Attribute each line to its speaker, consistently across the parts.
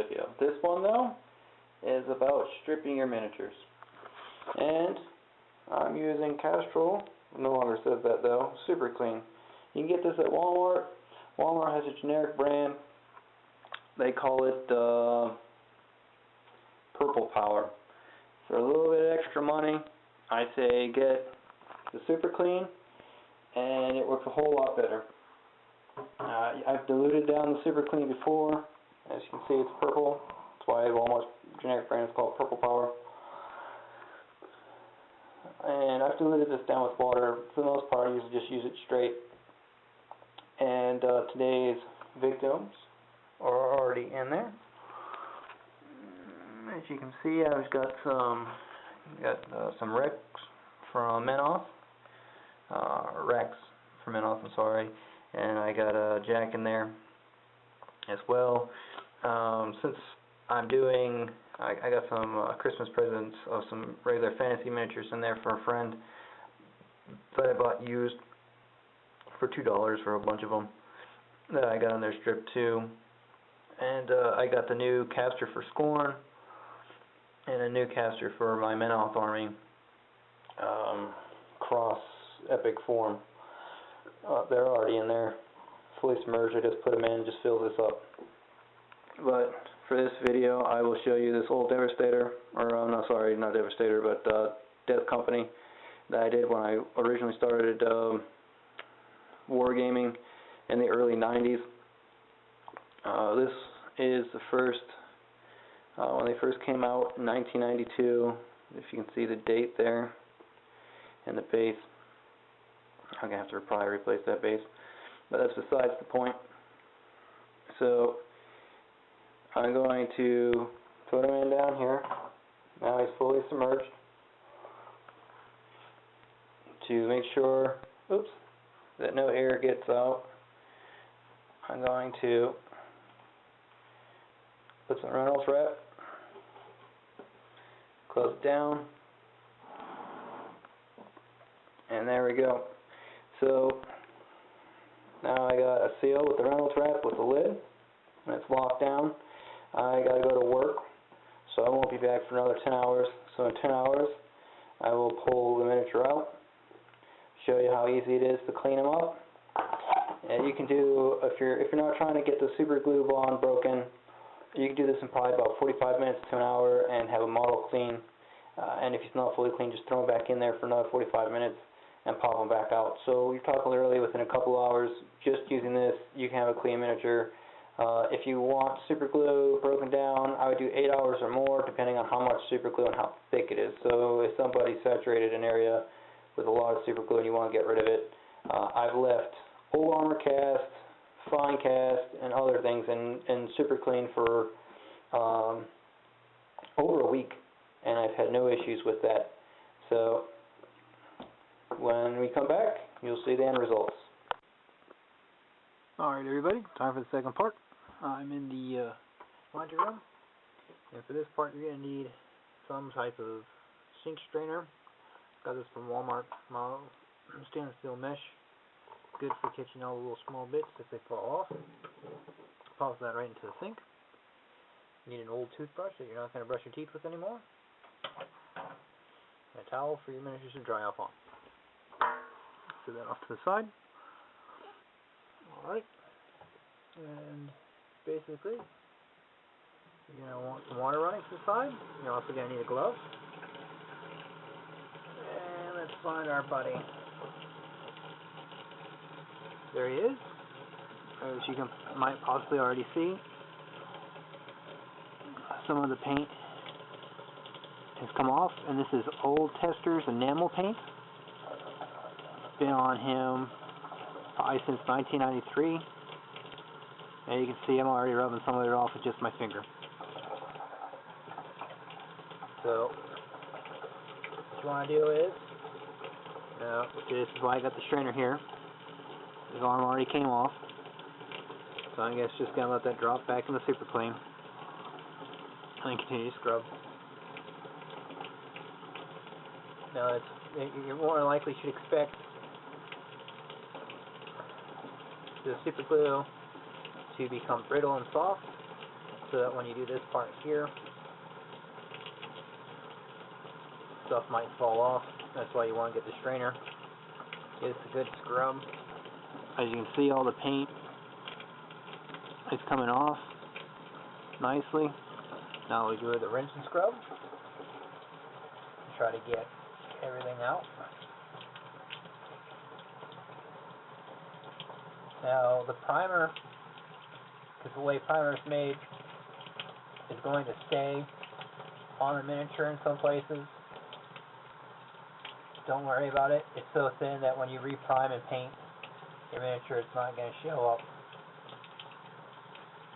Speaker 1: video. This one, though, is about stripping your miniatures. And I'm using Castrol. No longer says that, though. Super Clean. You can get this at Walmart. Walmart has a generic brand. They call it Purple Power. For a little bit of extra money, I say get the Super Clean, and it works a whole lot better. I've diluted down the Super Clean before. As you can see, it's purple. That's why Walmart's generic brand is called Purple Power. And I've diluted this down with water. For the most part, I usually just use it straight. And today's victims are already in there. As you can see, I've got some Rex from Menoth. Rex from Menoth, I'm sorry. And I got a Jack in there as well. Since I'm doing, I got some Christmas presents of some regular fantasy miniatures in there for a friend that I bought used for $2 for a bunch of them that I got on their strip too. And I got the new caster for Scorn and a new caster for my Menoth army cross epic form. They're already in there, fully submerged. I just put them in, just fill this up. But for this video, I will show you this old Devastator, or no, sorry, not Devastator, but Death Company that I did when I originally started wargaming in the early 90s. This is the first, when they first came out in 1992, if you can see the date there, and the base. I'm going to have to probably replace that base, but that's besides the point. So I'm going to put him in down here. Now he's fully submerged. To make sure, oops, that no air gets out, I'm going to put some Reynolds wrap, close it down, and there we go. So now I got a seal with the Reynolds wrap with the lid, and it's locked down. I got to go to work, so I won't be back for another 10 hours. So in 10 hours, I will pull the miniature out, show you how easy it is to clean them up. And you can do, if you're not trying to get the super glue bond broken, you can do this in probably about 45 minutes to an hour and have a model clean. And if it's not fully clean, just throw them back in there for another 45 minutes. And pop them back out. So you're talking literally within a couple hours, just using this, you can have a clean miniature. If you want super glue broken down, I would do 8 hours or more, depending on how much super glue and how thick it is. So if somebody saturated an area with a lot of super glue and you want to get rid of it, I've left old armor cast, fine cast, and other things in super clean for over a week, and I've had no issues with that. So when we come back, you'll see the end results. Alright everybody, time for the second part. I'm in the laundry room, and for this part you're going to need some type of sink strainer. Got this from Walmart model, stainless steel mesh, good for catching all the little small bits if they fall off. Pop that right into the sink. You need an old toothbrush that you're not going to brush your teeth with anymore, and a towel for your miniatures to dry off on. Set that off to the side. Alright. And basically, you're going to want some water running to the side. You're also going to need a glove. And let's find our buddy. There he is. As you might possibly already see, some of the paint has come off, and this is old Testors enamel paint. Been on him probably since 1993, and you can see I'm already rubbing some of it off with just my finger. So what you want to do is, this is why I got the strainer here. His arm already came off, so I guess just gonna let that drop back in the super clean and continue to scrub. Now you more than likely should expect the super glue to become brittle and soft.
Speaker 2: so that when you do this part here, stuff might fall off. That's why you want to get the strainer. It's a good scrub. As you can see, all the paint is coming off nicely. Now we do the rinse and scrub. Try to get everything out. Now the primer, because the way primer is made, is going to stay on the miniature in some places. Don't worry about it. It's so thin that when you reprime and paint your miniature, it's not going to show up.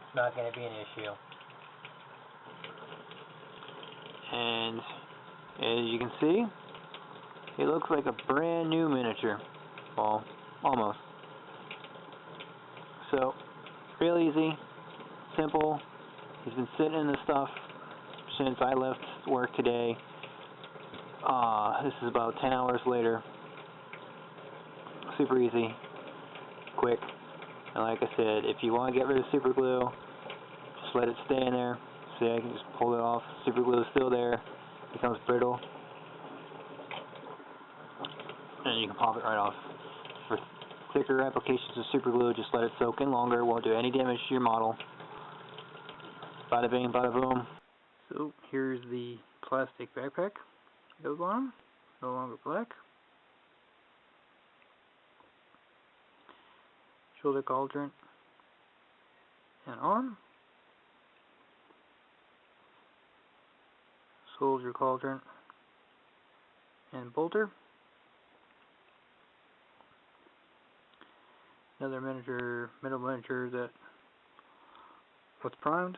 Speaker 2: It's not going to be an issue. And as you can see, it looks like a brand new miniature. Well, almost. So, real easy, simple. He's been sitting in this stuff since I left work today. This is about 10 hours later. Super easy, quick. And like I said, if you want to get rid of super glue, just let it stay in there. See, I can just pull it off. Super glue is still there. It becomes brittle. And you can pop it right off. For thicker applications of super glue, just let it soak in longer. It won't do any damage to your model. Bada bing, bada boom. So here's the plastic backpack. Goes on. No longer black. Shoulder cauldron and arm. Soldier cauldron and bolter. Another miniature, middle miniature that was primed.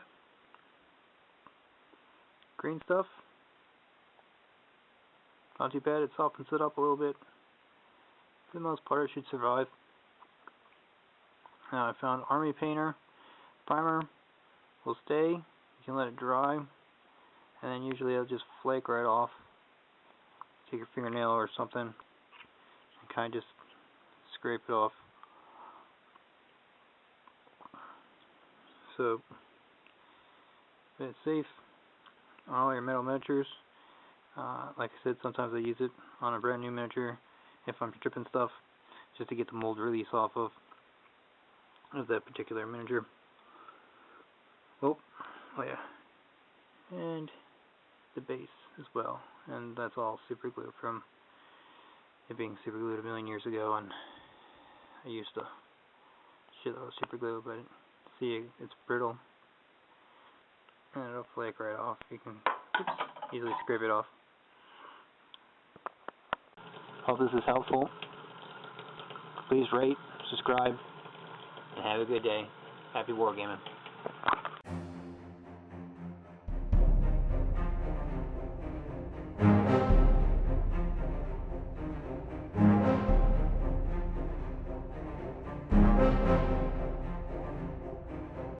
Speaker 2: Green stuff. Not too bad, it softens it up a little bit. For the most part, it should survive. Now I found Army Painter primer. Will stay. You can let it dry, and then usually it'll just flake right off. Take your fingernail or something and kind of just scrape it off. So it's safe on all your metal miniatures. Like I said, sometimes I use it on a brand new miniature if I'm stripping stuff, just to get the mold release off of that particular miniature. Oh yeah, and the base as well, and that's all super glue from it being super glued a million years ago, and I used to shitload of super glue, but see, it's brittle and it'll flake right off. You can easily scrape it off. Hope this is helpful. Please rate, subscribe, and have a good day. Happy wargaming.